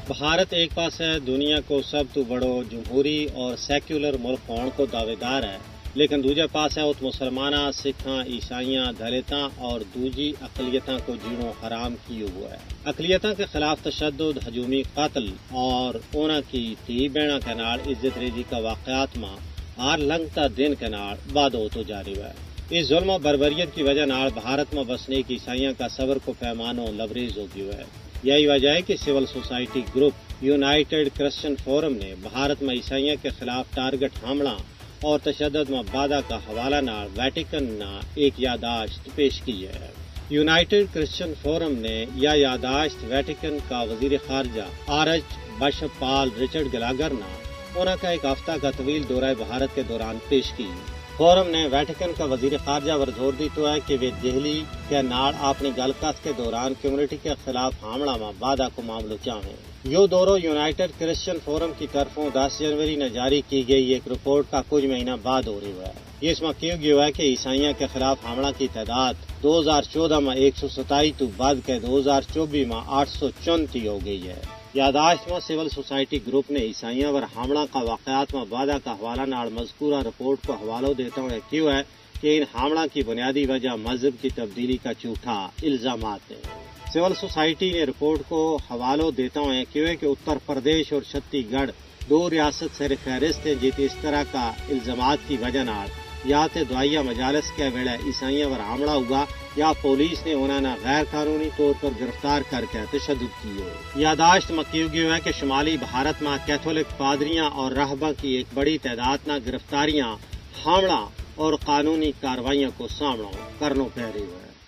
بھارت ایک پاس ہے دنیا کو سب تو بڑو جمہوری اور سیکولر ملک ہونے کو دعوے دار ہے، لیکن دوجے پاس ہے ات مسلمانہ، سکھاں، عیسائیاں، دلتاں اور دوجی اقلیتاں کو جیڑوں حرام کیے ہوا ہے۔ اقلیتاں کے خلاف تشدد، ہجومی قتل اور اونا کی تھی بہنا کے نال عزت ریزی کا واقعات ماں آر لنگتا دن کے نال بعد ہوتو جاری ہوا ہے۔ اس ظلم و بربریت کی وجہ نال بھارت میں بسنے کی عیسائیاں کا صبر کو پیمانوں لبریز ہو گیا ہے۔ یہی وجہ ہے کہ civil society group United Christian forum نے بھارت میں عیسائیوں کے خلاف ٹارگٹ حملہ اور تشدد میں بادہ کا حوالہ نال ویٹیکن نہ ایک یادداشت پیش کی ہے۔ یونائٹڈ کرسچن فورم نے یہ یادداشت ویٹیکن کا وزیر خارجہ آرچ بشپ پال رچرڈ گلاگر نے انہوں کا ایک ہفتہ کا طویل دورہ بھارت کے دوران پیش کی۔ فورم نے ویٹیکن کا وزیر خارجہ پر زور دیتا ہے کہ وہ دہلی کے نال اپنی گلکت کے دوران کمیونٹی کے خلاف حملہ میں بادہ کو معاملہ چاہیں۔ یہ دورہ یونائٹڈ کرسچن فورم کی طرفوں 10 جنوری نے جاری کی گئی ایک رپورٹ کا کچھ مہینہ بعد ہو رہا ہے۔ اس میں کہا گیا ہے کہ عیسائیوں کے خلاف حملہ کی تعداد 2014 میں 127 تو بعد کے 2024 میں 834 ہو گئی ہے۔ یادداشت میں سول سوسائٹی گروپ نے عیسائیوں پر حملہ کا واقعات میں بادہ کا حوالہ نال مذکورہ رپورٹ کو حوالہ دیتا ہوں کیوں ہے کہ ان حملہ کی بنیادی وجہ مذہب کی تبدیلی کا جھوٹا الزامات ہیں۔ سول سوسائٹی نے رپورٹ کو حوالہ دیتا ہوں کیوں ہے کہ اتر پردیش اور چھتیس گڑھ دو ریاست سے فہرست ہیں جیتی اس طرح کا الزامات کی وجہ نال یا تے دعائیہ مجالس کے ویڑے عیسائیوں پر حملہ ہوا یا پولیس نے انہوں نے غیر قانونی طور پر گرفتار کر کے تشدد کیے۔ یادداشت میں کہا گیا ہے کہ شمالی بھارت میں کیتھولک پادریاں اور راہباں کی ایک بڑی تعداد نہ گرفتاریاں، حملہ اور قانونی کارروائیوں کو سامنا کرنا پڑ رہی ہے۔